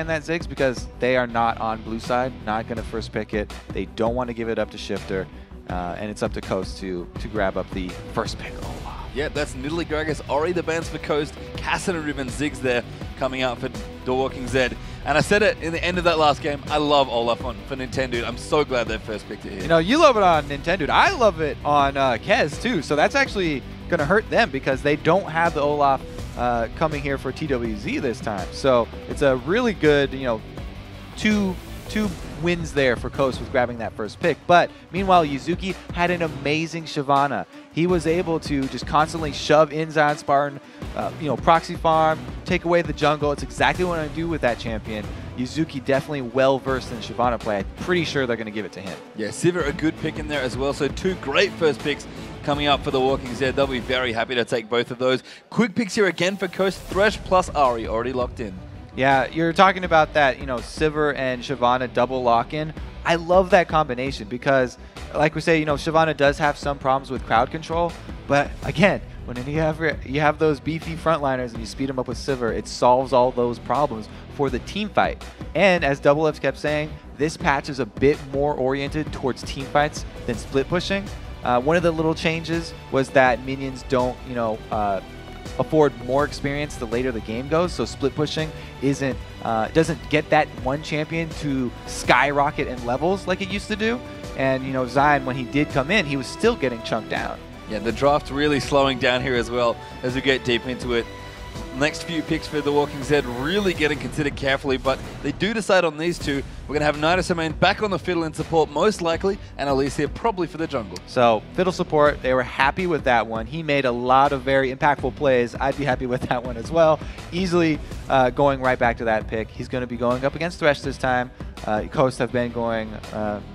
that, Ziggs, because they are not on blue side, not going to first pick it. They don't want to give it up to Shifter, and it's up to Coast to grab up the first pick. Yeah, that's Nidalee Gragas, Ori the bans for Coast, Kassadin and Riven Ziggs there coming out for The Walking Zed. And I said it in the end of that last game, I love Olaf for Nintendo. I'm so glad they first picked it here. You know, you love it on Nintendo. I love it on Kez too, so that's actually going to hurt them because they don't have the Olaf coming here for TWZ this time. So it's a really good, you know, two wins there for Coast with grabbing that first pick. But meanwhile, Yuzuki had an amazing Shyvana. He was able to just constantly shove in Zion Spartan, you know, proxy farm, take away the jungle. It's exactly what I do with that champion. Yuzuki definitely well-versed in Shyvana play. I'm pretty sure they're going to give it to him. Yeah, Sivir a good pick in there as well. So 2 great first picks coming up for the Walking Zed. They'll be very happy to take both of those. Quick picks here again for Coast. Thresh plus Ahri already locked in. Yeah, you're talking about that, you know, Sivir and Shyvana double lock-in. I love that combination because, like we say, you know, Shyvana does have some problems with crowd control, but again, when you have those beefy frontliners and you speed them up with Sivir, it solves all those problems for the team fight. And as Double F's kept saying, this patch is a bit more oriented towards team fights than split pushing. One of the little changes was that minions don't, you know, afford more experience the later the game goes, so split pushing doesn't get that one champion to skyrocket in levels like it used to do. And you know, Zion, when he did come in, he was still getting chunked down. Yeah, the draft really slowing down here as well as we get deep into it. Next few picks for The Walking Zed really getting considered carefully, but they do decide on these two. We're going to have Nidus Amain back on the Fiddle in support most likely, and Elise here probably for the jungle. So Fiddle support, they were happy with that one. He made a lot of very impactful plays. I'd be happy with that one as well. Easily going right back to that pick. He's going to be going up against Thresh this time. Coast have been going,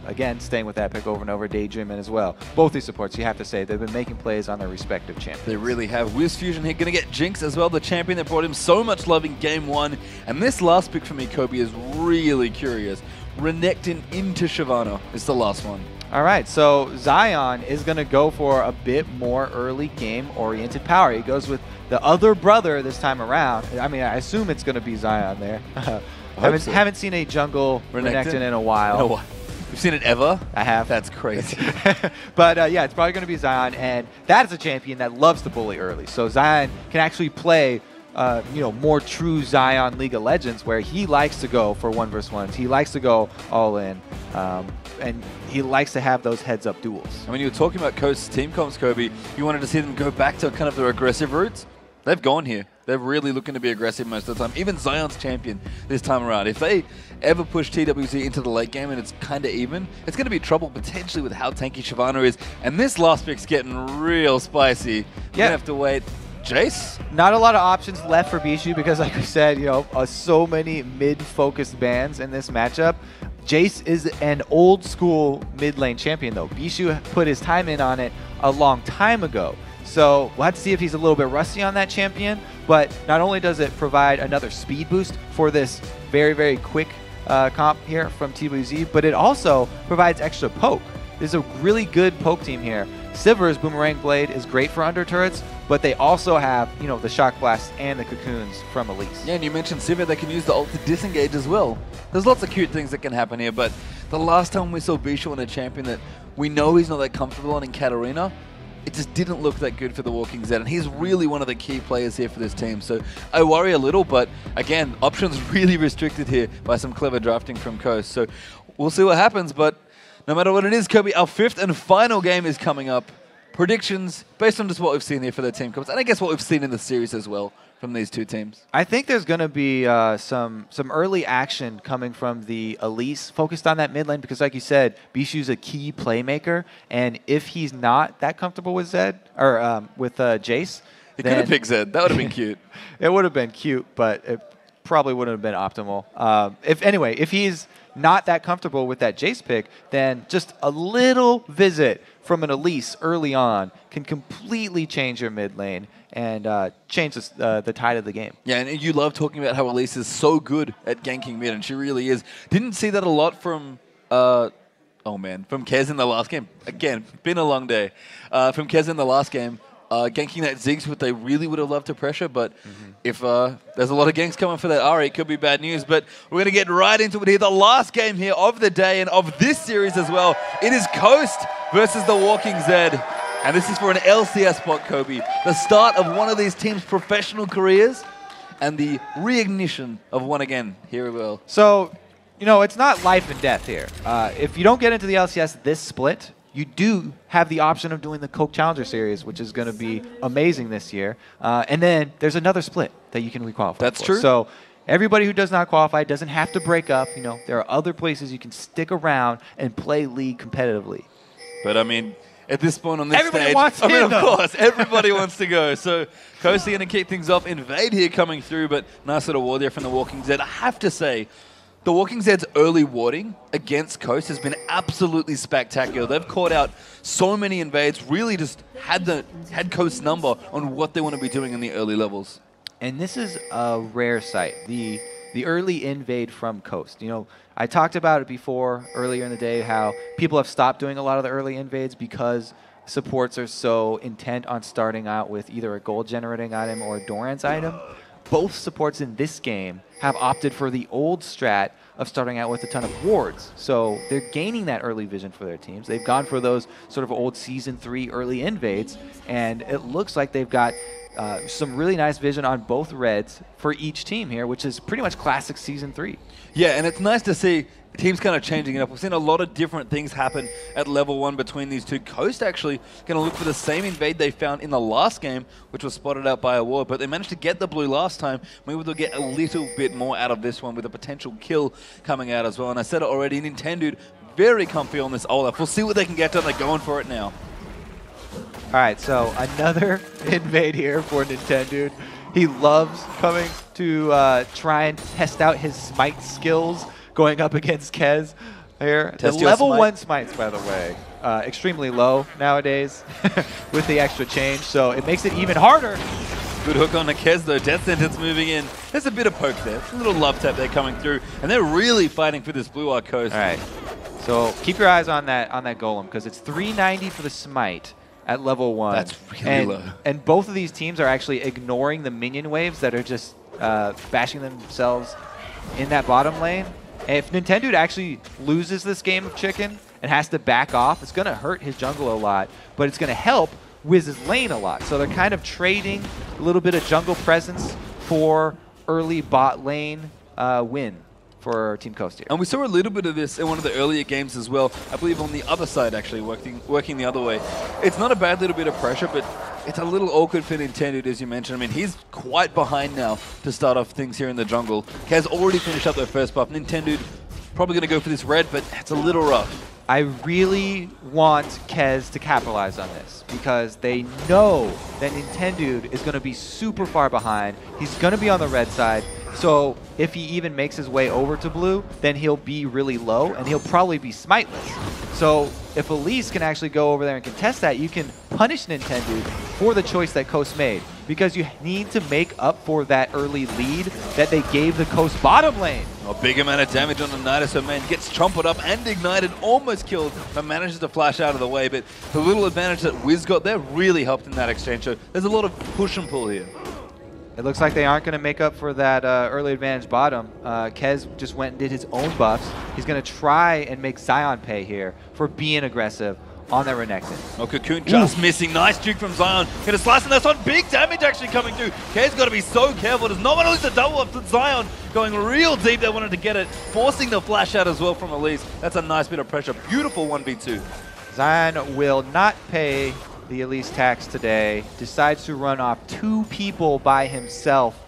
again, staying with that pick over and over, Daydreaming as well. Both these supports, you have to say, they've been making plays on their respective champions. They really have. WizFusion here going to get Jinx as well, the champion that brought him so much love in Game 1. And this last pick for me, Kobe, is really curious. Renekton into Shyvana is the last one. All right, so Zion is going to go for a bit more early game-oriented power. He goes with the other brother this time around. I mean, I assume it's going to be Zion there. Haven't seen a jungle Renekton in a while. No, you've seen it ever? I have. That's crazy. But yeah, it's probably going to be Zion, and that is a champion that loves to bully early. So Zion can actually play, you know, more true Zion League of Legends, where he likes to go for 1v1s. He likes to go all in, and he likes to have those heads-up duels. And when you were talking about Coast's team comps, Kobe, you wanted to see them go back to kind of their aggressive roots. They've gone here. They're really looking to be aggressive most of the time. Even Zion's champion this time around. If they ever push TWZ into the late game and it's kind of even, it's going to be trouble potentially with how tanky Shyvana is. And this last pick's getting real spicy. Yeah. We're going to have to wait. Jace? Not a lot of options left for Bishu because, like I said, you know, so many mid-focused bans in this matchup. Jace is an old-school mid-lane champion, though. Bishu put his time in on it a long time ago. So we'll have to see if he's a little bit rusty on that champion, but not only does it provide another speed boost for this very quick comp here from TWZ, but it also provides extra poke. This is a really good poke team here. Sivir's Boomerang Blade is great for under turrets, but they also have, you know, the Shock Blast and the Cocoons from Elise. Yeah, and you mentioned Sivir, they can use the ult to disengage as well. There's lots of cute things that can happen here, but the last time we saw Bishu on a champion that we know he's not that comfortable on in Katarina, it just didn't look that good for the Walking Zed, and he's really one of the key players here for this team. So I worry a little, but again, options really restricted here by some clever drafting from Coast. So we'll see what happens, but no matter what it is, Kobe, our 5th and final game is coming up. Predictions based on just what we've seen here for the team comps, and I guess what we've seen in the series as well from these two teams. I think there's going to be some early action coming from the Elise focused on that mid lane because, like you said, Bishu's a key playmaker, and if he's not that comfortable with Zed or with Jace, he could have picked Zed. That would have been cute. It would have been cute, but it probably wouldn't have been optimal. If he's not that comfortable with that Jace pick, then just a little visit from an Elise early on can completely change your mid lane and change the tide of the game. Yeah, and you love talking about how Elise is so good at ganking mid, and she really is. Didn't see that a lot from, from Kez in the last game. Again, been a long day. From Kez in the last game. ganking that Ziggs, what they really would have loved to pressure, but if there's a lot of ganks coming for that Ahri, it could be bad news. But we're going to get right into it here. The last game here of the day and of this series as well. It is Coast versus the Walking Zed. And this is for an LCS spot, Kobe. The start of one of these teams' professional careers and the reignition of one again. Here we go. So, you know, it's not life and death here. If you don't get into the LCS this split, you do have the option of doing the Coke Challenger Series, which is going to be amazing this year. And then there's another split that you can requalify That's for. true. So everybody who does not qualify doesn't have to break up. You know, there are other places you can stick around and play League competitively. But, I mean, at this point on this Everybody stage, wants I mean, in, of though. course, everybody wants to go. So Coast are going to kick things off. Invade here coming through, but nice little ward there from the Walking Zed. I have to say, the Walking Zed's early warding against Coast has been absolutely spectacular. They've caught out so many invades, really just had Coast's number on what they want to be doing in the early levels. And this is a rare sight, the early invade from Coast. You know, I talked about it before earlier in the day, how people have stopped doing a lot of the early invades because supports are so intent on starting out with either a gold generating item or a Doran's item. Both supports in this game have opted for the old strat of starting out with a ton of wards. So they're gaining that early vision for their teams. They've gone for those sort of old Season 3 early invades, and it looks like they've got some really nice vision on both reds for each team here, which is pretty much classic Season 3. Yeah, and it's nice to see teams kind of changing it up. We've seen a lot of different things happen at level 1 between these two. Coast actually going to look for the same invade they found in the last game, which was spotted out by a ward, but they managed to get the blue last time. Maybe they'll get a little bit more out of this one with a potential kill coming out as well. And I said it already, Nintendo very comfy on this Olaf. We'll see what they can get done. They're going for it now. All right, so another invade here for Nintendo. He loves coming to try and test out his smite skills going up against Kez here. The Test your level smite. 1 smites, by the way, extremely low nowadays with the extra change, so it makes it even harder. Good hook on the Kez though. Death Sentence moving in. There's a bit of poke there. A little love tap there coming through, and they're really fighting for this blue arc Coast. All right, so keep your eyes on that golem, because it's 390 for the smite at level 1. That's really low. And both of these teams are actually ignoring the minion waves that are just bashing themselves in that bottom lane. And if Nintendo actually loses this game of chicken and has to back off, it's going to hurt his jungle a lot, but it's going to help Wiz's lane a lot. So they're kind of trading a little bit of jungle presence for early bot lane win for Team Coast here. And we saw a little bit of this in one of the earlier games as well. I believe on the other side, actually, working the other way. It's not a bad little bit of pressure, but it's a little awkward for Nintendo, as you mentioned. I mean, he's quite behind now to start off things here in the jungle. Kaz already finished up their first buff. Nintendo probably going to go for this red, but it's a little rough. I really want Kez to capitalize on this because they know that Nintendo is going to be super far behind. He's going to be on the red side. So if he even makes his way over to blue, then he'll be really low and he'll probably be smiteless. So if Elise can actually go over there and contest that, you can punish Nintendo for the choice that Coast made, because you need to make up for that early lead that they gave the Coast bottom lane. A big amount of damage on the Nidus, so man gets trampled up and ignited, almost killed, but manages to flash out of the way. But the little advantage that Wiz got there really helped in that exchange. So there's a lot of push and pull here. It looks like they aren't going to make up for that early advantage bottom. Kez just went and did his own buffs. He's going to try and make Zion pay here for being aggressive on that Renekton. Oh, Cocoon just missing. Nice juke from Zion. Gonna slice, and that's on big damage actually coming through. Kez got to be so careful. Does not want to lose the double up to Zion. Going real deep. They wanted to get it. Forcing the flash out as well from Elise. That's a nice bit of pressure. Beautiful 1v2. Zion will not pay the Elise tax today. Decides to run off 2 people by himself.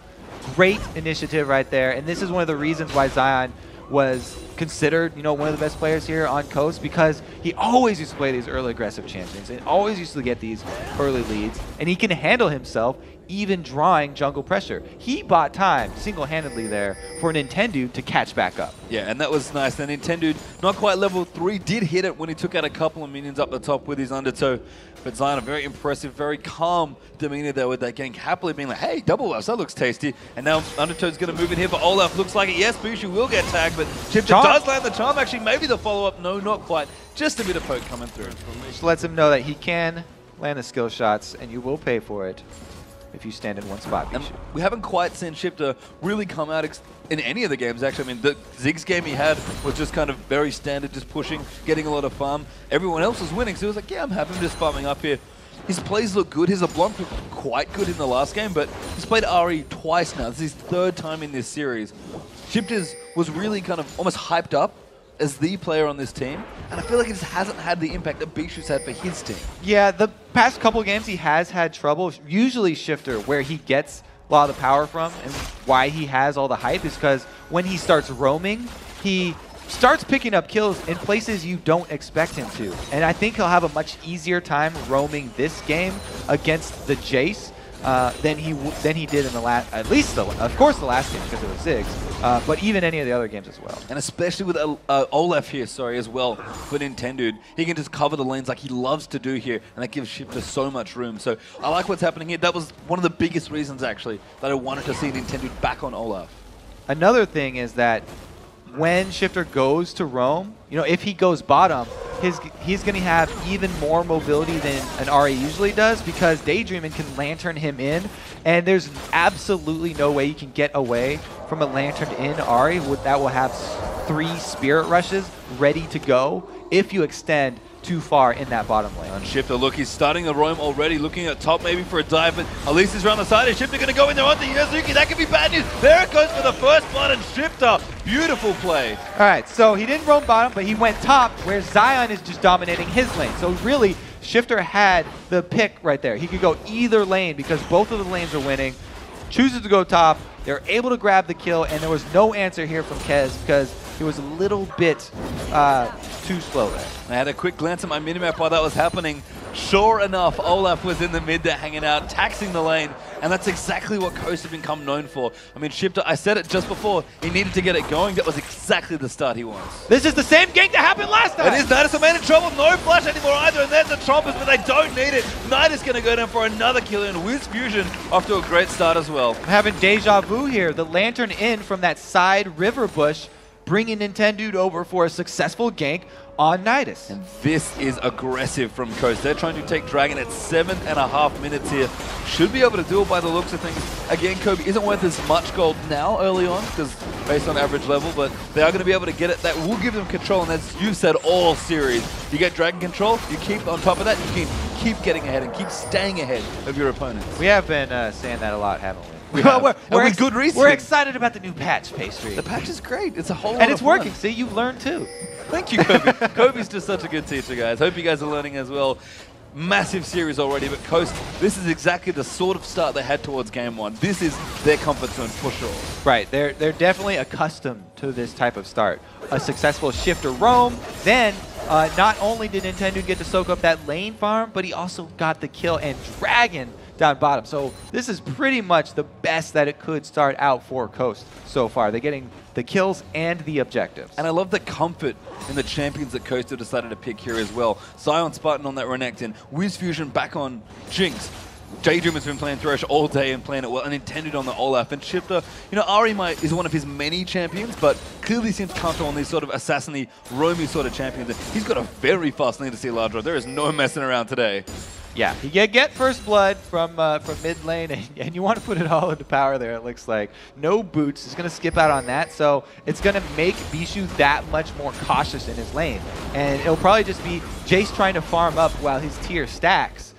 Great initiative right there. And this is one of the reasons why Zion was considered, you know, one of the best players here on Coast, because he always used to play these early aggressive champions and always used to get these early leads, and he can handle himself even drawing jungle pressure. He bought time single-handedly there for Nintendo to catch back up. Yeah, and that was nice. The Nintendo, not quite level 3, did hit it when he took out a couple of minions up the top with his Undertow. But Zion, a very impressive, very calm demeanor there with that gank, happily being like, hey, double buffs, that looks tasty. And now Undertow's going to move in here for Olaf. Looks like it. Yes, Bushu will get tagged, but Chip does land the charm. Actually, maybe the follow-up. No, not quite. Just a bit of poke coming through. Just lets him know that he can land the skill shots, and you will pay for it if you stand in one spot. And we haven't quite seen Shifter really come out in any of the games, actually. I mean, the Ziggs game he had was just kind of very standard, just pushing, getting a lot of farm. Everyone else was winning, so he was like, yeah, I'm happy, I'm just farming up here. His plays look good. His LeBlanc looked quite good in the last game, but he's played Ahri twice now. This is his third time in this series. Shifters was really kind of almost hyped up as the player on this team, and I feel like it just hasn't had the impact that Bishu's had for his team. Yeah, the past couple games he has had trouble. Usually Shifter, where he gets a lot of the power from and why he has all the hype is because when he starts roaming, he starts picking up kills in places you don't expect him to. And I think he'll have a much easier time roaming this game against the Jace than he did in the last, at least of course the last game because it was Ziggs, but even any of the other games as well. And especially with Olaf here, as well, for Nintendo, he can just cover the lanes like he loves to do here, and that gives Shifter so much room. So I like what's happening here. That was one of the biggest reasons, actually, that I wanted to see Nintendo back on Olaf. Another thing is that when Shifter goes to roam, you know, if he goes bottom, he's going to have even more mobility than an Ahri usually does because Daydreamin can lantern him in, and there's absolutely no way you can get away from a lantern in Ahri that will have 3 Spirit Rushes ready to go if you extend too far in that bottom lane. And Shifter, look, he's starting the roam already, looking at top maybe for a dive, but at least he's around the side. Is Shifter going to go in there onto Yuzuki? That could be bad news. There it goes for the first blood, and Shifter, beautiful play. All right, so he didn't roam bottom, but he went top, where Zion is just dominating his lane. So really, Shifter had the pick right there. He could go either lane because both of the lanes are winning. Chooses to go top. They're able to grab the kill, and there was no answer here from Kez because he was a little bit too slow there. I had a quick glance at my minimap while that was happening. Sure enough, Olaf was in the mid there hanging out, taxing the lane, and that's exactly what Coast have become known for. I mean, Shifter, I said it just before, he needed to get it going. That was exactly the start he wants. This is the same gank that happened last time. It is. Nidus are in trouble. No flash anymore either, and there's the Trompers, but they don't need it. Nidus going to go down for another kill, and Wiz Fusion off to a great start as well. I'm having deja vu here. The lantern in from that side river bush, bringing Nintendo over for a successful gank on Nidus. And this is aggressive from Coast. They're trying to take Dragon at 7.5 minutes here. Should be able to do it by the looks of things. Again, Kobe isn't worth as much gold now early on, because based on average level, but they are going to be able to get it. That will give them control, and as you've said all series, you get Dragon control, you keep on top of that, you can keep getting ahead and keep staying ahead of your opponents. We have been saying that a lot, haven't we? We're good reason. We're excited about the new patch, Pastry. The patch is great. It's a whole lot and it's of fun. working. See, you've learned too. Thank you, Kobe. Kobe's just such a good teacher, guys. Hope you guys are learning as well. Massive series already, but Coast, this is exactly the sort of start they had towards game 1. This is their comfort zone for sure. Right, they're definitely accustomed to this type of start. A successful Shifter roam, then not only did Nintendo get to soak up that lane farm, but he also got the kill and Dragon down bottom. So this is pretty much the best that it could start out for Coast so far. They're getting the kills and the objectives. And I love the comfort in the champions that Coast have decided to pick here as well. Sion Spartan on that Renekton, Wiz Fusion back on Jinx. Daydream has been playing Thresh all day and playing it well, and intended on the Olaf. And Shifter, you know, Ahri is one of his many champions, but clearly seems comfortable on these sort of assassin-y, roamy sort of champions. And he's got a very fast lane to see Ladra. There is no messing around today. Yeah, you get first blood from mid lane, and you want to put it all into power there, it looks like. No boots, he's going to skip out on that, so it's going to make Bishu that much more cautious in his lane. And it'll probably just be Jace trying to farm up while his tier stacks.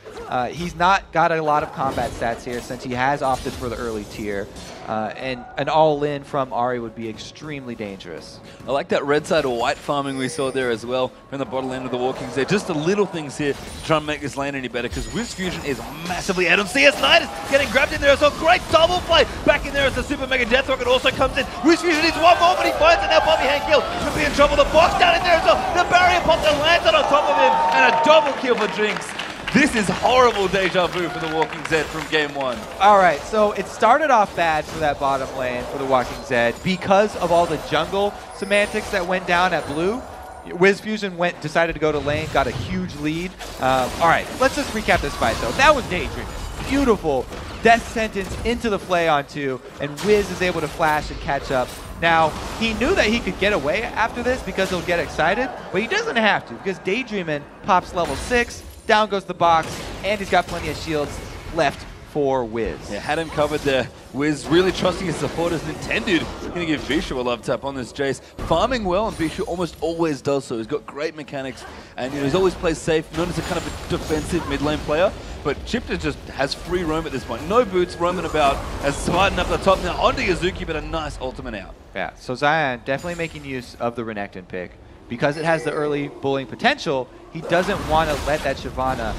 He's not got a lot of combat stats here since he has opted for the early tier. And an all-in from Ahri would be extremely dangerous. I like that red side or white farming we saw there as well from the bottom lane of the Walkings there. Just the little things here to try and make this lane any better, because Wiz Fusion is massively ahead on CS Nidus getting grabbed in there as well. Great double play back in there as the Super Mega Death Rocket also comes in. Wiz Fusion needs one more, but he finds it now. Bobby Hand kill could be in trouble. The box down in there as well. The barrier popped and landed on top of him, and a double kill for Jinx. This is horrible deja vu for the Walking Zed from game 1. All right, so it started off bad for that bottom lane for the Walking Zed because of all the jungle semantics that went down at blue. Wiz Fusion decided to go to lane, got a huge lead. All right, let's just recap this fight though. That was Daydream. Beautiful death sentence into the Flay on 2, and Wiz is able to flash and catch up. Now, he knew that he could get away after this because he'll get excited, but he doesn't have to because Daydreamin pops level 6, down goes the box, and he's got plenty of shields left for Wiz. Yeah, had him covered there. Wiz really trusting his supporters. Nintendo going to give Bishu a love tap on this Jace. Farming well, and Bishu almost always does so. He's got great mechanics, and he's always plays safe, known as a kind of a defensive mid lane player. But Chipta just has free roam at this point. No boots, roaming about, as Spartan up the top now onto Yazuki, but a nice ultimate out. Yeah, so Zion definitely making use of the Renekton pick. Because it has the early bullying potential, he doesn't want to let that Shyvana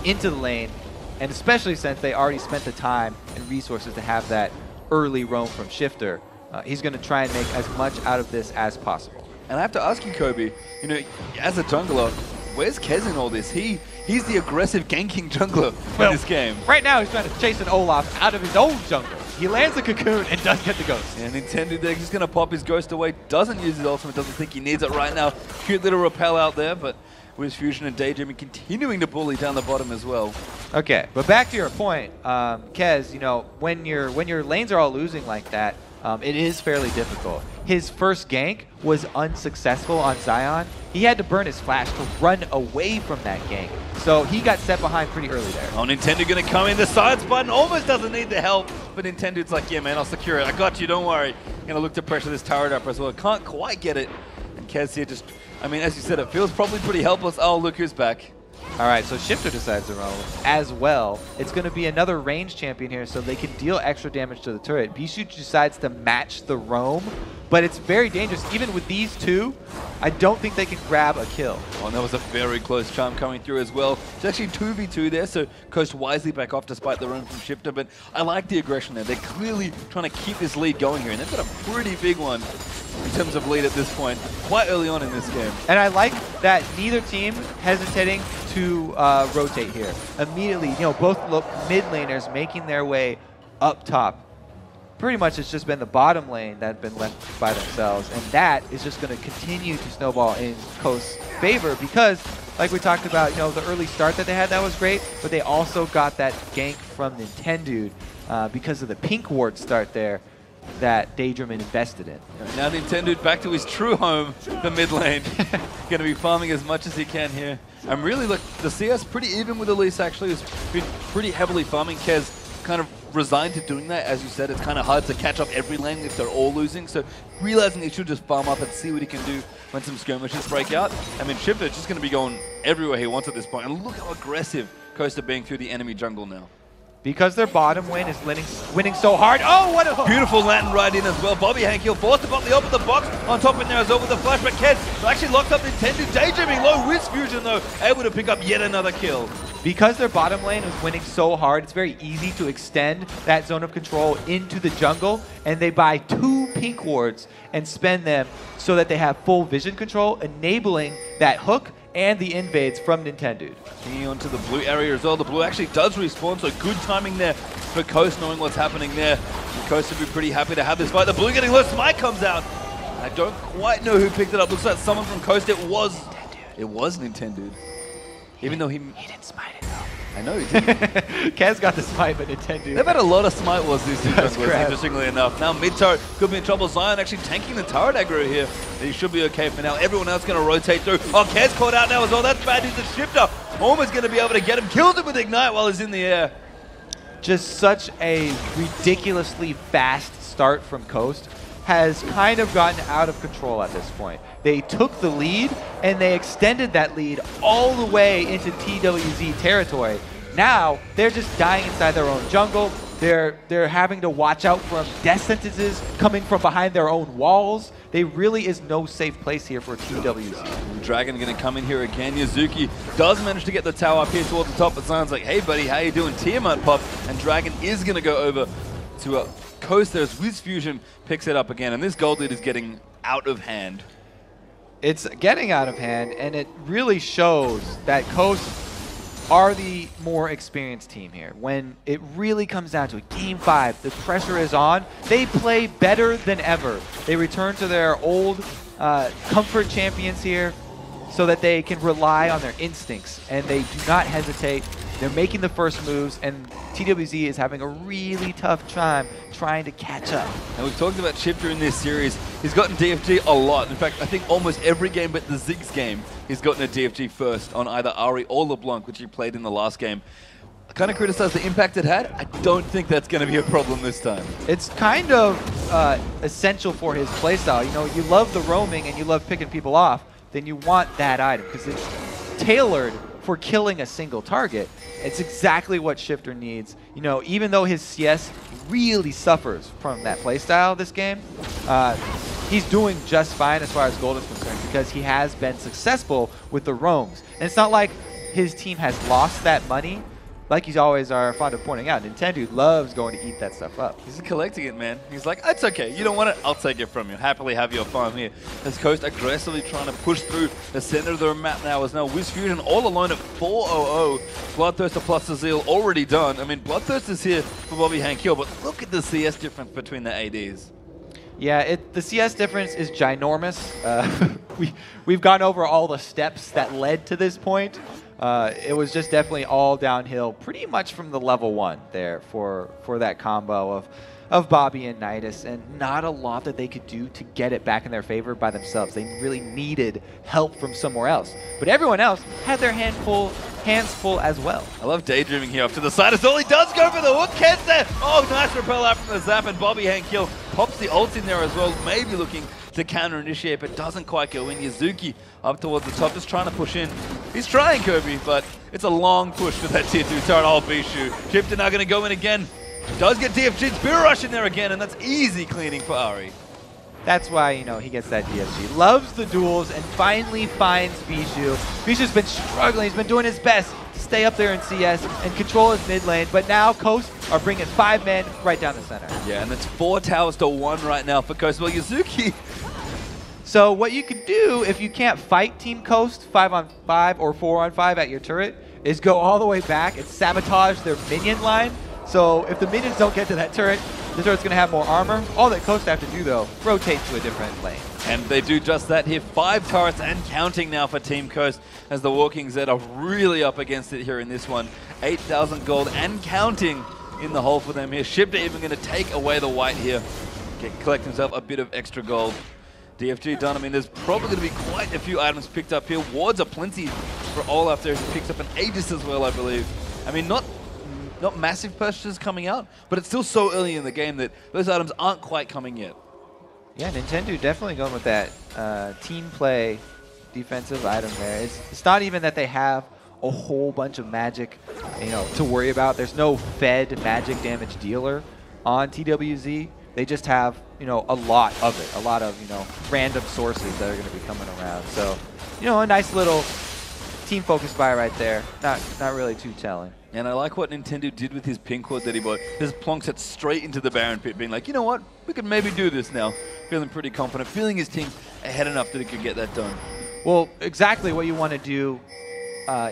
into the lane, and especially since they already spent the time and resources to have that early roam from Shifter, he's going to try and make as much out of this as possible. And I have to ask you, Kobe, you know, as a jungler, where's Kez in all this? He's the aggressive ganking jungler in this game. Right now he's trying to chase an Olaf out of his own jungle. He lands a cocoon and does get the ghost. And Nintendo there, just going to pop his ghost away. Doesn't use his ultimate, doesn't think he needs it right now. Cute little repel out there, but with Fusion and Daydreaming continuing to bully down the bottom as well. Okay, but back to your point, Kez, you know, when your lanes are all losing like that, it is fairly difficult. His first gank was unsuccessful on Zion. He had to burn his flash to run away from that gank. So he got set behind pretty early there. Oh, Nintendo going to come in. The side button almost doesn't need the help, but Nintendo's like, yeah, man, I'll secure it. I got you, don't worry. Going to look to pressure this turret up as well. Can't quite get it. And Kez here just, I mean, as you said, it feels probably pretty helpless. Oh, look who's back. All right, so Shifter decides to roam as well. It's going to be another range champion here, so they can deal extra damage to the turret. Bishu decides to match the roam, but it's very dangerous. Even with these two, I don't think they can grab a kill. Oh, and that was a very close charm coming through as well. It's actually 2v2 there, so Coast wisely back off despite the roam from Shifter, but I like the aggression there. They're clearly trying to keep this lead going here, and they've got a pretty big one in terms of lead at this point, quite early on in this game. And I like that neither team hesitating to rotate here. Immediately, you know, both mid laners making their way up top. Pretty much it's just been the bottom lane that's been left by themselves, and that is just going to continue to snowball in Coast's favor because, like we talked about, you know, the early start that they had, that was great, but they also got that gank from Nintendo because of the pink ward start there that Daydream invested in. Now Nintendo back to his true home, the mid lane. Going to be farming as much as he can here. And really, look, the CS pretty even with Elise actually. Has been pretty heavily farming. Kez kind of resigned to doing that. As you said, it's kind of hard to catch up every lane if they're all losing. So realizing he should just farm up and see what he can do when some skirmishes break out. I mean, Shifter's just going to be going everywhere he wants at this point. And look how aggressive Coast are being through the enemy jungle now. Because their bottom lane is winning so hard. Oh, what a hook! Beautiful Latin right in as well. Bobby Hankill forced to pop the open the box. On top in there as well with the flash, but Kez actually locked up Nintendo. Daydreaming low Wiz Fusion though, able to pick up yet another kill. Because their bottom lane is winning so hard, it's very easy to extend that zone of control into the jungle, and they buy 2 pink wards and spend them so that they have full vision control, enabling that hook and the invades from Nintendo. Hanging onto the blue area as well. The blue actually does respawn, so good timing there for Coast knowing what's happening there. And Coast would be pretty happy to have this fight. The blue getting low, Smite comes out. I don't quite know who picked it up. Looks like someone from Coast. It was Nintendo. Even though he didn't smite it though. I know he did. Kez got the smite, but Nintendo. They've had a lot of smite wars these two junglers, correct. interestingly enough. Now mid turret could be in trouble. Zion actually tanking the turret aggro here. He should be okay for now. Everyone else going to rotate through. Oh, Kez caught out now as well. That's bad news. The Shifter almost going to be able to get him. Kills him with Ignite while he's in the air. Just such a ridiculously fast start from Coast has kind of gotten out of control at this point. They took the lead, and they extended that lead all the way into TWZ territory. Now, they're just dying inside their own jungle. They're having to watch out from death sentences coming from behind their own walls. There really is no safe place here for TWZ. Dragon going to come in here again. Yazuki does manage to get the tower up here towards the top, but Zion's like, hey buddy, how you doing? Tiamat pop, and Dragon is going to go over to Coast. There's Wiz Fusion, picks it up again, and this gold lead is getting out of hand. It's getting out of hand, and it really shows that Coast are the more experienced team here. When it really comes down to it, Game 5, the pressure is on. They play better than ever. They return to their old comfort champions here so that they can rely on their instincts, and they do not hesitate. They're making the first moves, and TWZ is having a really tough time trying to catch up. And we've talked about Chip during this series. He's gotten DFG a lot. In fact, I think almost every game but the Ziggs game, he's gotten a DFG first on either Ahri or LeBlanc, which he played in the last game. I kind of criticized the impact it had. I don't think that's going to be a problem this time. It's kind of essential for his playstyle. You know, you love the roaming and you love picking people off, then you want that item because it's tailored for killing a single target. It's exactly what Shifter needs. You know, even though his CS really suffers from that playstyle this game, he's doing just fine as far as gold is concerned because he has been successful with the roams. And it's not like his team has lost that money. Like you always are fond of pointing out, Nintendo loves going to eat that stuff up. He's collecting it, man. He's like, it's okay. You don't want it? I'll take it from you. Happily have your farm here. As Coast aggressively trying to push through the center of the map now as now WizFusion all alone at 4-0-0. Bloodthirster plus Azil already done. I mean, Bloodthirst is here for Bobby Hankill, but look at the CS difference between the ADs. Yeah, the CS difference is ginormous. We've gone over all the steps that led to this point. It was just definitely all downhill pretty much from the level 1 there for that combo of Bobby and Nidus, and not a lot that they could do to get it back in their favor by themselves. They really needed help from somewhere else. But everyone else had their hands full as well. I love daydreaming here off to the side as all he does go for the hook. Kenza! Oh, nice repel out from the zap, and Bobby Hankill pops the ult in there as well, maybe looking to counter-initiate, but doesn't quite go in. Yazuki up towards the top, just trying to push in. He's trying, Kirby, but it's a long push for that tier 2 turret. Oh, Bishu. Shifter now going to go in again. Does get DFG. Spirit Rush in there again, and that's easy cleaning for Ahri. That's why, you know, he gets that DFG. Loves the duels and finally finds Bishu. Bishu's been struggling. He's been doing his best to stay up there in CS and control his mid lane, but now Coast are bringing 5 men right down the center. Yeah, and it's 4 towers to 1 right now for Coast. Well, Yazuki... So what you could do if you can't fight Team Coast 5-on-5 or 4-on-5 at your turret is go all the way back and sabotage their minion line. So if the minions don't get to that turret, the turret's going to have more armor. All that Coast have to do, though, rotate to a different lane. And they do just that here. 5 turrets and counting now for Team Coast as the Walking Zed are really up against it here in this one. 8,000 gold and counting in the hole for them here. Shifter even going to take away the white here. Collect himself a bit of extra gold. DFG done. I mean, there's probably going to be quite a few items picked up here. Wards are plenty for Olaf there. He picks up an Aegis as well, I believe. I mean, not massive purchases coming out, but it's still so early in the game that those items aren't quite coming yet. Yeah, Nintendo definitely going with that team play defensive item there. It's not even that they have a whole bunch of magic, you know, to worry about. There's no fed magic damage dealer on TWZ. They just have, you know, a lot of it, a lot of, you know, random sources that are going to be coming around. So, you know, a nice little team focus buy right there. Not really too telling. And I like what Nintendo did with his pink ward that he bought. Just plonks it straight into the Baron pit, being like, you know what, we could maybe do this now. Feeling pretty confident, feeling his team ahead enough that he could get that done. Well, exactly what you want to do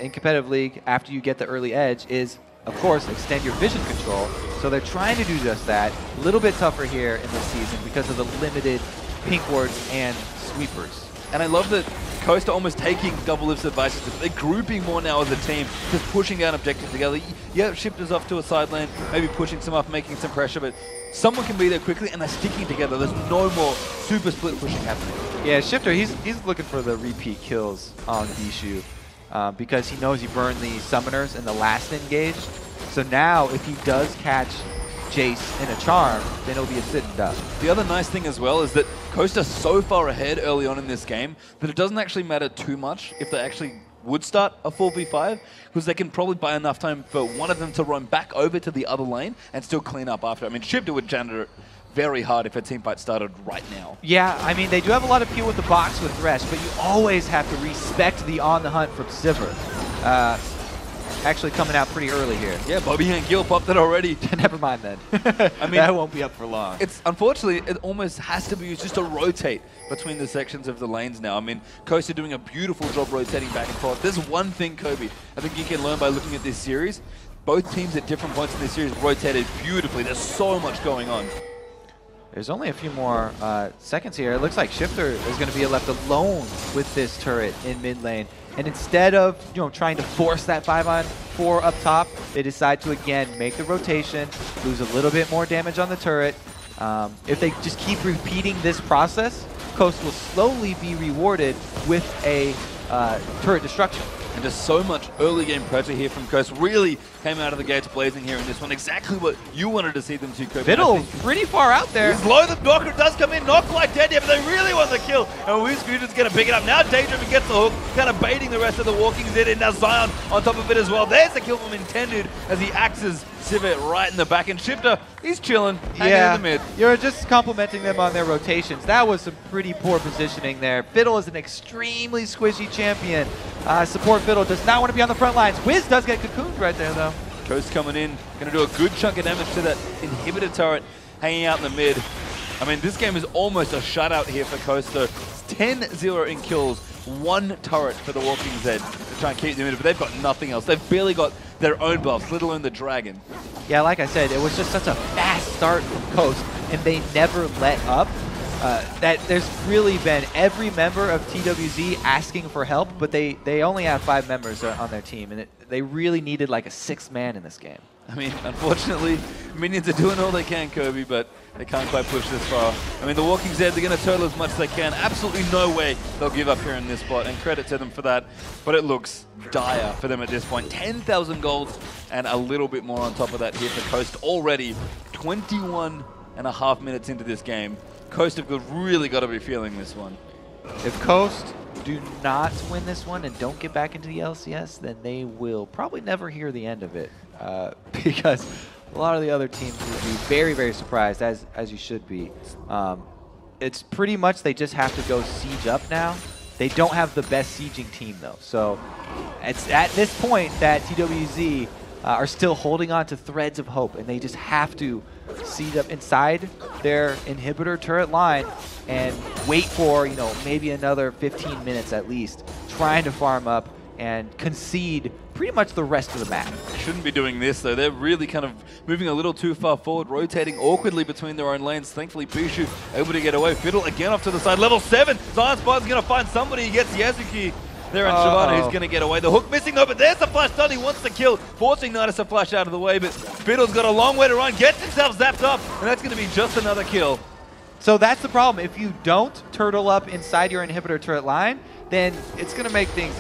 in competitive league after you get the early edge is, of course, extend your vision control. So they're trying to do just that. A little bit tougher here in this season because of the limited pink wards and sweepers. And I love that Coast are almost taking Double Lift's advice. They're grouping more now as a team, just pushing down objectives together. Yeah, Shifter's off to a side lane, maybe pushing some up, making some pressure, but someone can be there quickly and they're sticking together. There's no more super split pushing happening. Yeah, Shifter, he's looking for the repeat kills on Bishu because he knows he burned the summoners in the last engage. So now, if he does catch Jace in a charm, then it'll be a sit and duck. The other nice thing as well is that Coast are so far ahead early on in this game that it doesn't actually matter too much if they actually would start a 4v5, because they can probably buy enough time for one of them to run back over to the other lane and still clean up after. I mean, Shifter would janitor it very hard if a team fight started right now. Yeah, I mean, they do have a lot of peel with the box with Thresh, but you always have to respect the on the hunt from Sivir. Actually coming out pretty early here. Yeah, Bobby Hankill popped it already. Never mind then. I mean, that won't be up for long. It's unfortunately, it almost has to be used just to rotate between the sections of the lanes now. I mean, Coast are doing a beautiful job rotating back and forth. There's one thing, Kobe, I think you can learn by looking at this series. Both teams at different points in this series rotated beautifully. There's so much going on. There's only a few more seconds here. It looks like Shifter is going to be left alone with this turret in mid lane. And instead of trying to force that 5-on-4 up top, they decide to again make the rotation, lose a little bit more damage on the turret. If they just keep repeating this process, Coast will slowly be rewarded with a turret destruction. And just so much early game pressure here from Coast. Really came out of the gates blazing here in this one. Exactly what you wanted to see them do, Kobe. Fiddle pretty far out there. He's low. The Docker does come in, not quite dead yet, but they really want the kill. And WizFusion's going to pick it up. Now Daydream gets the hook, kind of baiting the rest of the Walking Dead. And now Zion on top of it as well. There's the kill from Intended as he axes Civet right in the back. And Shifter, he's chilling, hanging in the mid. You're just complimenting them on their rotations. That was some pretty poor positioning there. Fiddle is an extremely squishy champion. Support Fiddle does not want to be on the front lines. Wiz does get cocooned right there, though. Coast coming in, going to do a good chunk of damage to that inhibitor turret hanging out in the mid. I mean, this game is almost a shutout here for Coast, though. 10-0 in kills, 1 turret for the Walking Dead to try and keep them in, but they've got nothing else. They've barely got their own buffs, let alone the Dragon. Yeah, like I said, it was just such a fast start from Coast, and they never let up. That there's really been every member of TWZ asking for help, but they only have 5 members on their team, and they really needed like a 6th man in this game. I mean, unfortunately, Minions are doing all they can, Kobe, but they can't quite push this far. I mean, the Walking Dead, they're going to turtle as much as they can. Absolutely no way they'll give up here in this spot, and credit to them for that. But it looks dire for them at this point. 10,000 golds and a little bit more on top of that here for Coast. Already 21.5 minutes into this game. Coast have really got to be feeling this one. If Coast do not win this one and don't get back into the LCS, then they will probably never hear the end of it, because a lot of the other teams will be very, very surprised, as you should be. It's pretty much they just have to go siege up now. They don't have the best sieging team, though. So it's at this point that TWZ are still holding on to threads of hope, and they just have to siege up inside their inhibitor turret line and wait for, maybe another 15 minutes at least, trying to farm up and concede pretty much the rest of the map. Shouldn't be doing this, though. They're really kind of moving a little too far forward, rotating awkwardly between their own lanes. Thankfully, Bishu able to get away. Fiddle again off to the side. Level 7. Zion Spider's going to find somebody. He gets Yasuki there on Shyvana, who's going to get away. The hook missing though, but there's the flash stun. He wants to kill, forcing Nidus to flash out of the way, but Fiddle's got a long way to run, gets himself zapped up, and that's going to be just another kill. So that's the problem. If you don't turtle up inside your inhibitor turret line, then it's going to make things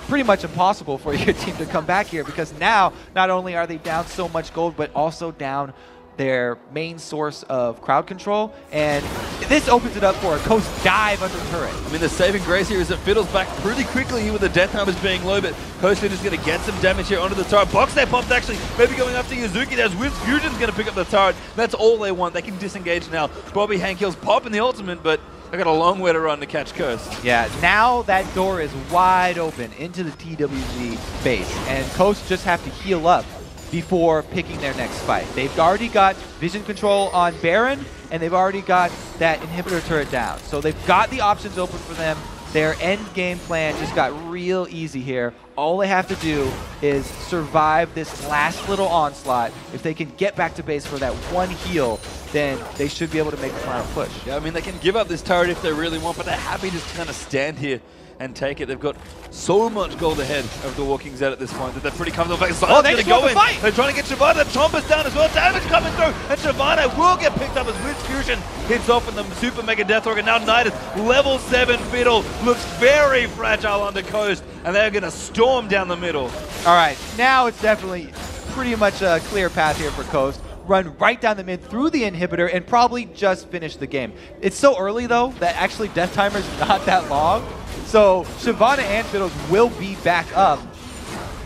pretty much impossible for your team to come back here, because now not only are they down so much gold, but also down their main source of crowd control, and this opens it up for a Coast dive under turret. I mean, the saving grace here is that Fiddle's back pretty quickly here with the death numbers being low, but Coast is going to get some damage here onto the turret. Box Snap Pop's actually maybe going up to Yuzuki. There's WizFusion's going to pick up the turret. That's all they want. They can disengage now. Bobby Hand kills Pop in the ultimate, but they got a long way to run to catch Coast. Yeah, now that door is wide open into the TWZ base, and Coast just have to heal up before picking their next fight. They've already got vision control on Baron, and they've already got that inhibitor turret down. So they've got the options open for them. Their end game plan just got real easy here. All they have to do is survive this last little onslaught. If they can get back to base for that one heal, then they should be able to make the final push. Yeah, I mean, they can give up this turret if they really want, but they're happy to kind of stand here and take it. They've got so much gold ahead of the Walking Dead at this point that they're pretty comfortable. Oh, they just go in. Fight. They're trying to get Shyvana. Chomper's down as well. Damage coming through, and Shyvana will get picked up as WizFusion hits off in the Super Mega Death Rock. And now Nidus, level 7 Fiddle, looks very fragile on the Coast, and they're going to storm down the middle. All right, now it's definitely pretty much a clear path here for Coast. Run right down the mid through the inhibitor and probably just finish the game. It's so early, though, that actually death timer is not that long. So Shyvana and Fiddles will be back up.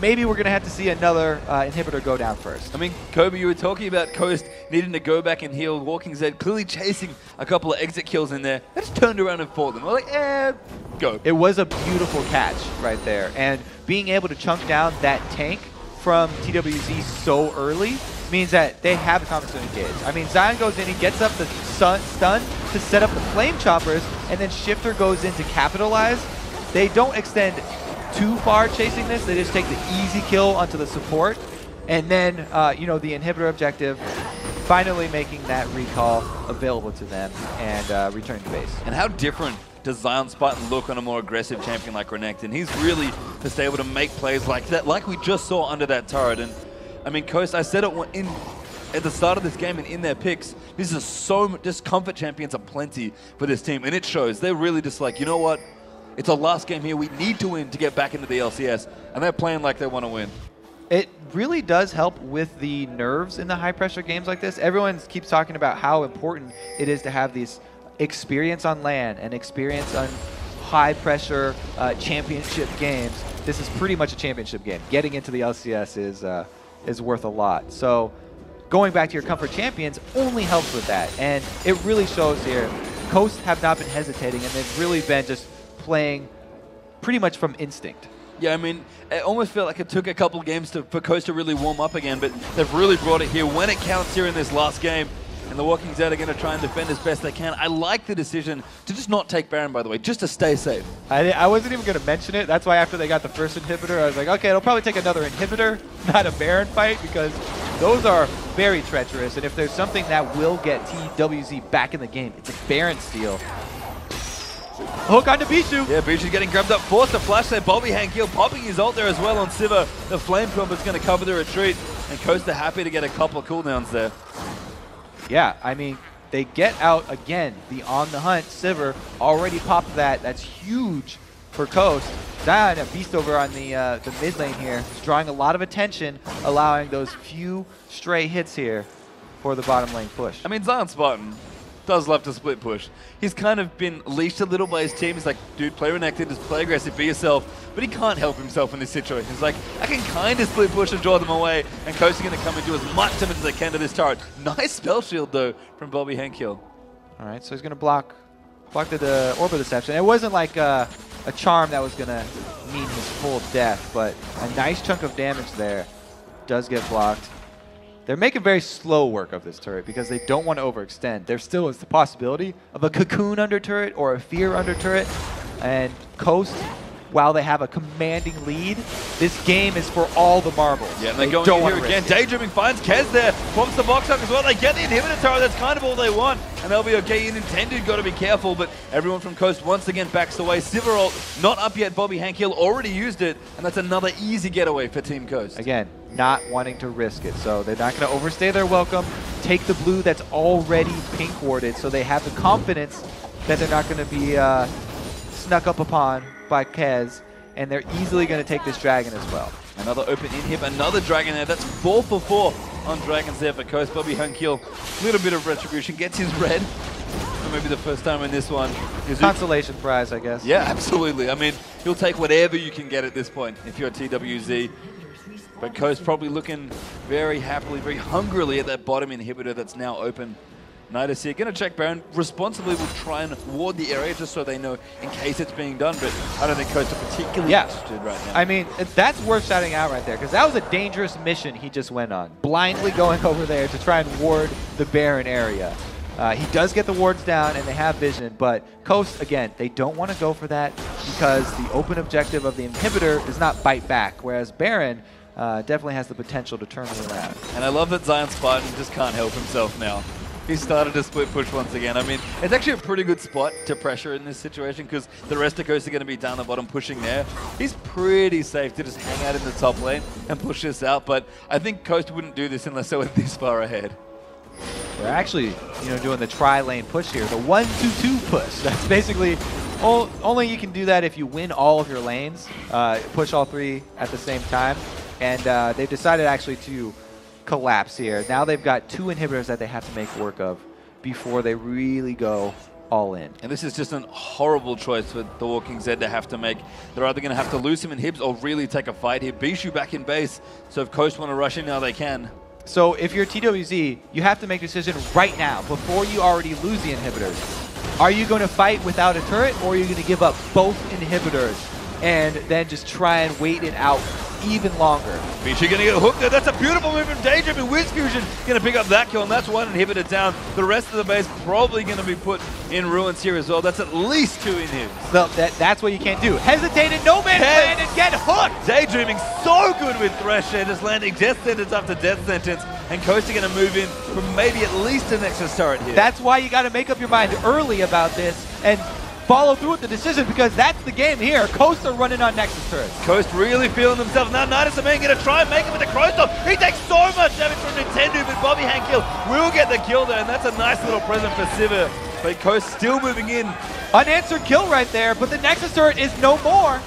Maybe we're going to have to see another inhibitor go down first. I mean, Kobe, you were talking about Coast needing to go back and heal. Walking Dead clearly chasing a couple of exit kills in there. They just turned around and fought them. We're like, go. It was a beautiful catch right there. And being able to chunk down that tank from TWZ so early means that they have the confidence to engage. I mean, Zion goes in, he gets up the stun to set up the Flame Choppers, and then Shifter goes in to capitalize. They don't extend too far chasing this. They just take the easy kill onto the support. And then, the inhibitor objective finally making that recall available to them and returning to base. And how different does Zion Spartan look on a more aggressive champion like Renekton? He's really just able to make plays like that, like we just saw under that turret. And I mean, Coast, I said it at the start of this game and in their picks, this is just comfort champions aplenty for this team, and it shows. They're really just like, you know what? It's our last game here. We need to win to get back into the LCS, and they're playing like they want to win. It really does help with the nerves in the high-pressure games like this. Everyone keeps talking about how important it is to have these experience on LAN and experience on high-pressure championship games. This is pretty much a championship game. Getting into the LCS is worth a lot. So going back to your comfort champions only helps with that, and it really shows here. Coast have not been hesitating, and they've really been just playing pretty much from instinct. Yeah, I mean, it almost felt like it took a couple games for Coast to really warm up again, but they've really brought it here when it counts here in this last game. And the Walking Dead are going to try and defend as best they can. I like the decision to just not take Baron, by the way, just to stay safe. I wasn't even going to mention it. That's why after they got the first inhibitor, I was like, okay, it'll probably take another inhibitor, not a Baron fight, because those are very treacherous. And if there's something that will get TWZ back in the game, it's a Baron steal. Hook onto Bishu. Yeah, Bishu's getting grabbed up, forced to flash there. Bobby Hankiel popping his ult there as well on Sivir. The Flame Combo is going to cover the retreat, and Costa happy to get a couple of cooldowns there. Yeah, I mean, they get out again. The On the Hunt Sivir already popped that. That's huge for Coast. Zion, a beast over on the mid lane here, is drawing a lot of attention, allowing those few stray hits here for the bottom lane push. I mean, Zion Spartan does love to split push. He's kind of been leashed a little by his team. He's like, dude, play Renekton, just play aggressive, be yourself. But he can't help himself in this situation. He's like, I can kind of split push and draw them away, and Coast are going to come and do as much damage as they can to this turret. Nice spell shield, though, from Bobby Hankiel. All right, so he's going to block the Orb of Deception. It wasn't like a charm that was going to mean his full death, but a nice chunk of damage there does get blocked. They're making very slow work of this turret because they don't want to overextend. There still is the possibility of a Cocoon under turret or a Fear under turret. And Coast, while they have a commanding lead, this game is for all the marbles. Yeah, and they're going in here again. Daydreaming finds Kez there. Pops the box up as well. They get the inhibitor turret. That's kind of all they want. And they'll be okay. Intended, got to be careful. But everyone from Coast once again backs away. Sivir ult, not up yet. Bobby Hankiel already used it. And that's another easy getaway for Team Coast. Again, not wanting to risk it. So they're not going to overstay their welcome. Take the blue that's already pink warded. So they have the confidence that they're not going to be snuck up upon by Kez, and they're easily going to take this dragon as well. Another open inhib, another dragon there. That's 4 for 4 on dragons there for Coast. Bobby Hankiel, a little bit of retribution, gets his red. Maybe the first time in this one. Consolation prize, I guess. Yeah, absolutely. I mean, he'll take whatever you can get at this point if you're TWZ. But Coast probably looking very happily, very hungrily at that bottom inhibitor that's now open. Nidus here, going to check Baron. Responsibly will try and ward the area just so they know in case it's being done, but I don't think Coast are particularly interested right now. I mean, that's worth shouting out right there, because that was a dangerous mission he just went on. Blindly going over there to try and ward the Baron area. He does get the wards down, and they have vision, but Coast, again, they don't want to go for that because the open objective of the inhibitor does not bite back, whereas Baron definitely has the potential to turn it around. And I love that Zion Spartan just can't help himself now. He started to split push once again. I mean, it's actually a pretty good spot to pressure in this situation because the rest of Coast are going to be down the bottom pushing there. He's pretty safe to just hang out in the top lane and push this out, but I think Coast wouldn't do this unless they were this far ahead. They're actually, doing the tri-lane push here, the 1-2-2 push. That's basically, only you can do that if you win all of your lanes, push all 3 at the same time, and they've decided actually to collapse here. Now they've got 2 inhibitors that they have to make work of before they really go all in. And this is just a horrible choice for the Walking Dead to have to make. They're either going to have to lose him in Hibs or really take a fight here. Bishu back in base, so if Coast want to rush in now, they can. So if you're TWZ, you have to make a decision right now before you already lose the inhibitors. Are you going to fight without a turret, or are you going to give up both inhibitors and then just try and wait it out even longer? Bishu gonna get a hook there. That's a beautiful move from Daydream, and Wiz Fusion gonna pick up that kill, and that's 1 inhibitor down. The rest of the base probably gonna be put in ruins here as well. That's at least 2 inhibs. Well, that's what you can't do. Hesitate in no man's land and get hooked! Daydreaming so good with Thresh there, just landing death sentence after death sentence. and Coast are going to move in from maybe at least a Nexus turret here. That's why you got to make up your mind early about this and follow through with the decision, because that's the game here. Coast are running on Nexus turrets. Coast really feeling themselves. Now Nidus-A-Man going to try and make it with the Crowstorm. He takes so much damage from Nintendo, but Bobby Hankill will get the kill there, and that's a nice little present for Sivir. But Coast still moving in. Unanswered kill right there, but the Nexus turret is no more.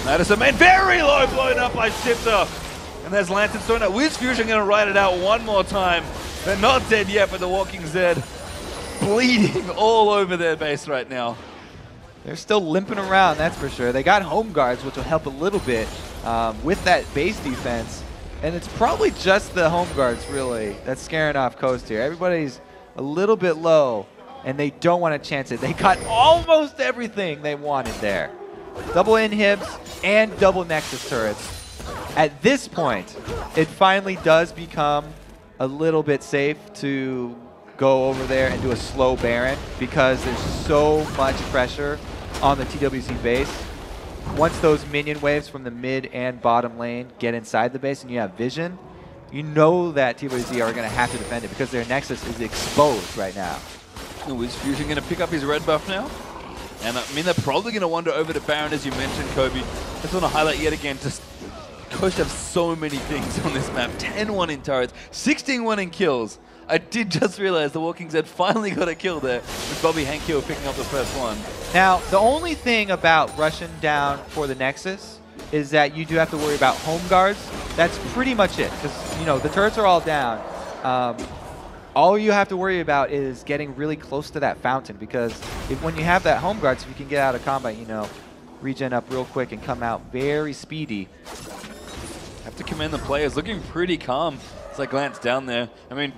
Nidus-A-Man very low, blown up by Shifter. And there's Lantern Storm. Now Wiz Fusion going to ride it out one more time. They're not dead yet, but the Walking Zed bleeding all over their base right now. They're still limping around, that's for sure. They got home guards, which will help a little bit with that base defense. And it's probably just the home guards, really, that's scaring off Coast here. Everybody's a little bit low, and they don't want to chance it. They got almost everything they wanted there. Double inhibs and double Nexus turrets. At this point, it finally does become a little bit safe to go over there and do a slow Baron, because there's so much pressure on the TWZ base. Once those minion waves from the mid and bottom lane get inside the base and you have vision, you know that TWZ are going to have to defend it because their Nexus is exposed right now. Wiz Fusion going to pick up his red buff now. And I mean, they're probably going to wander over to Baron, as you mentioned, Kobe. I just want to highlight yet again, just Coast have so many things on this map. 10-1 in turrets, 16-1 in kills. I did just realize the Walking Zed finally got a kill there with Bobby Hankill picking up the first one. Now, the only thing about rushing down for the Nexus is that you do have to worry about home guards. That's pretty much it, because you know the turrets are all down. All you have to worry about is getting really close to that fountain, because when you have that home guards, if you can get out of combat, you know, regen up real quick and come out very speedy. Have to commend the players, looking pretty calm as I glance down there. I mean,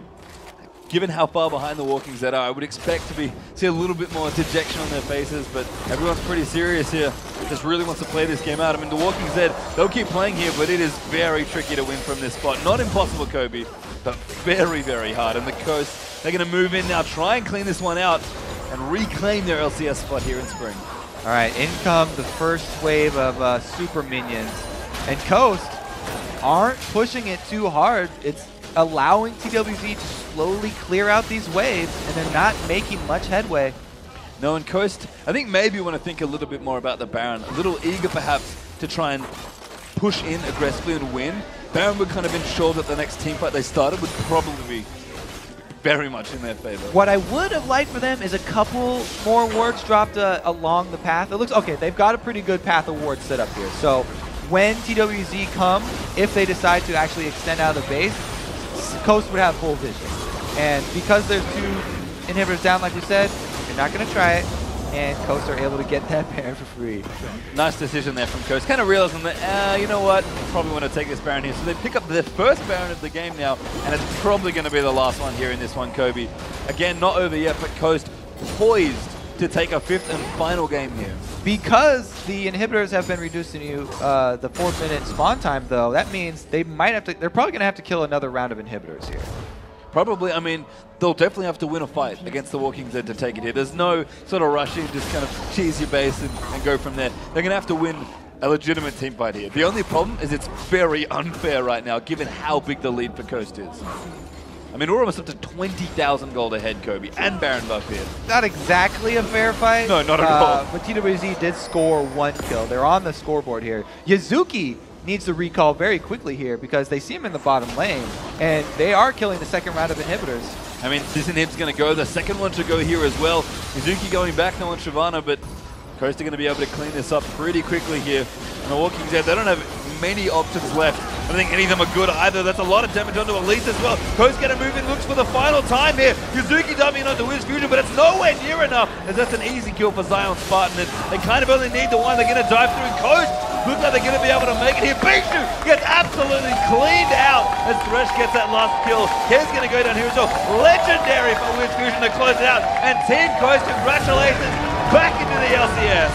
given how far behind the Walking Zed are, I would expect to see a little bit more dejection on their faces, but everyone's pretty serious here. Just really wants to play this game out. I mean, the Walking Zed, they'll keep playing here, but it is very tricky to win from this spot. Not impossible, Kobe, but very, very hard. And the Coast, they're going to move in now, try and clean this one out, and reclaim their LCS spot here in Spring. All right, in come the first wave of super minions. And Coast aren't pushing it too hard. It's allowing TWZ to slowly clear out these waves, and they're not making much headway. No, and Coast, I think maybe you want to think a little bit more about the Baron. A little eager, perhaps, to try and push in aggressively and win. Baron would kind of ensure that the next team fight they started would probably be very much in their favor. What I would have liked for them is a couple more wards dropped along the path. It looks, okay, they've got a pretty good path of wards set up here. So when TWZ come, if they decide to actually extend out of the base, Coast would have full vision. And because there's two inhibitors down, like we said, you're not going to try it, and Coast are able to get that Baron for free. Nice decision there from Coast. Kind of realizing that, you know what, probably want to take this Baron here. So they pick up their first Baron of the game now, and it's probably going to be the last one here in this one, Kobe. Again, not over yet, but Coast poised to take a fifth and final game here. Because the inhibitors have been reduced to the 4-minute spawn time, though, that means they might have to, they're probably going to have to kill another round of inhibitors here. Probably, I mean, they'll definitely have to win a fight against the Walking Zed to take it here. There's no sort of rushing, just kind of cheese your base and go from there. They're going to have to win a legitimate team fight here. The only problem is it's very unfair right now, given how big the lead for Coast is. I mean, we're almost up to 20,000 gold ahead, Kobe, and Baron buff here. Not exactly a fair fight. No, not at all. But TWZ did score 1 kill. They're on the scoreboard here. Yazuki needs to recall very quickly here because they see him in the bottom lane, and they are killing the second round of inhibitors. I mean, this inhib's going to go. The second one should go here as well. Yazuki going back now on Shyvana, but Coast are going to be able to clean this up pretty quickly here. And the Walking Zed, they don't have many options left. I don't think any of them are good either. That's a lot of damage onto Elise as well. Coast going to move in, looks for the final time here. Yazuki dumping onto Wiz Fusion, but it's nowhere near enough, as that's an easy kill for Zion Spartan. And they kind of only need the one. They're going to dive through. Coast looks like they're going to be able to make it here. Bishu gets absolutely cleaned out as Thresh gets that last kill. Here's going to go down here as well. Legendary for Wiz Fusion to close it out. And Team Coast, congratulations, back into the LCS.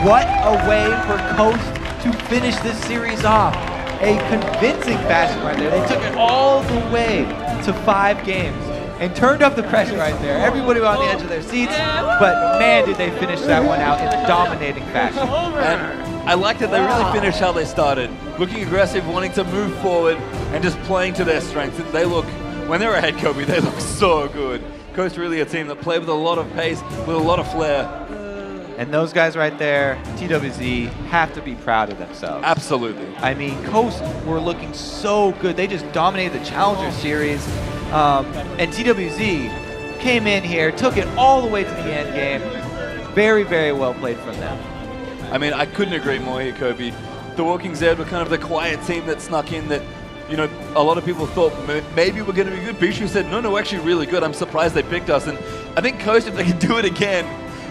What a way for Coast to finish this series off. A convincing fashion right there. They took it all the way to 5 games and turned up the pressure right there. Everybody was on the edge of their seats, but man, did they finish that one out in dominating fashion. And I like that they really finished how they started. Looking aggressive, wanting to move forward, and just playing to their strengths. They look, when they're ahead, Kobe, they look so good. Coast really a team that play with a lot of pace, with a lot of flair. And those guys right there, TWZ, have to be proud of themselves. Absolutely. I mean, Coast were looking so good. They just dominated the Challenger Series. And TWZ came in here, took it all the way to the end game. Very, very well played from them. I mean, I couldn't agree more here, Kobe. The Walking Zed were kind of the quiet team that snuck in that, you know, a lot of people thought maybe we're going to be good. Bishu said, no, actually really good. I'm surprised they picked us. And I think Coast, if they can do it again,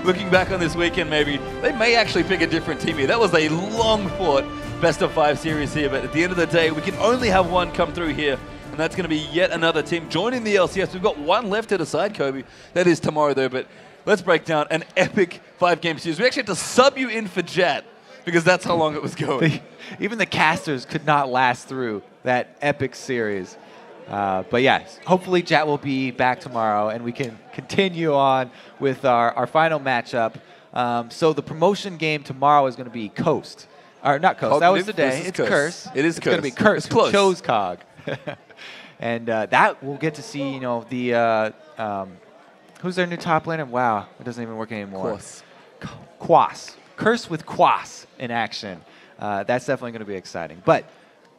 looking back on this weekend maybe, they may actually pick a different team here. That was a long-fought best-of-5 series here, but at the end of the day, we can only have one come through here, and that's going to be yet another team joining the LCS. We've got one left to decide, Kobe. That is tomorrow, though, but let's break down an epic 5-game series. We actually had to sub you in for Jat, because that's how long it was going. Even the casters could not last through that epic series. But yes, hopefully Jat will be back tomorrow and we can continue on with our final matchup. So the promotion game tomorrow is going to be Coast. Or not Coast, that was the day. It's Curse. It is It's going to be Curse, who chose Cog. And that we'll get to see, you know, the, who's their new top laner? Wow, it doesn't even work anymore. Quas. Curse with Quas in action. That's definitely going to be exciting. But,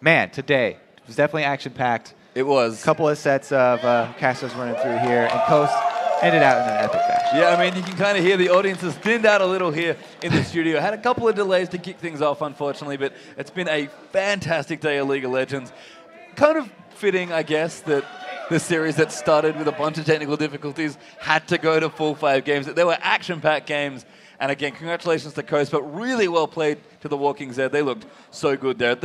man, today was definitely action-packed. It was. A couple of sets of casters running through here, and Coast ended out in an epic fashion. Yeah, I mean, you can kind of hear the audience has thinned out a little here in the studio. Had a couple of delays to kick things off, unfortunately, but it's been a fantastic day of League of Legends. Kind of fitting, I guess, that this series that started with a bunch of technical difficulties had to go to full 5 games. There were action-packed games. And again, congratulations to Coast, but really well played to the Walking Zed. They looked so good there.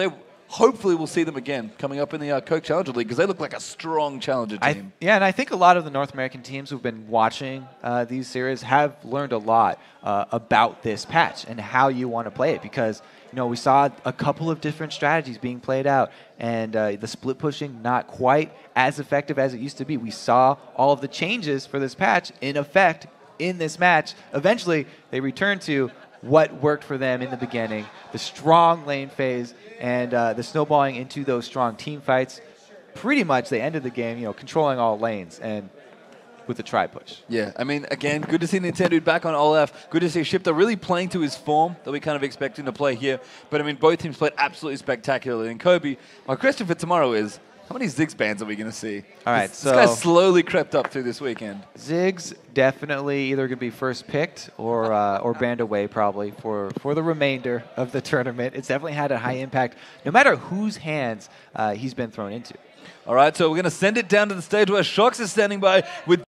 Hopefully we'll see them again coming up in the Coke Challenger League because they look like a strong challenger team. Yeah, and I think a lot of the North American teams who've been watching these series have learned a lot about this patch and how you want to play it because, you know, we saw a couple of different strategies being played out and the split pushing not quite as effective as it used to be. We saw all of the changes for this patch in effect in this match. Eventually, they returned to what worked for them in the beginning, the strong lane phase and the snowballing into those strong team fights. Pretty much they ended the game, you know, controlling all lanes and with the tri-push. Yeah, I mean, again, good to see Nintendo back on Olaf. Good to see Shipta really playing to his form that we kind of expect him to play here. But, I mean, both teams played absolutely spectacularly. And Kobe, my question for tomorrow is, how many Ziggs bans are we going to see? All right, this guy slowly crept up through this weekend. Ziggs definitely either going to be first picked or banned away probably for the remainder of the tournament. It's definitely had a high impact no matter whose hands he's been thrown into. All right, so we're going to send it down to the stage where Shox is standing by with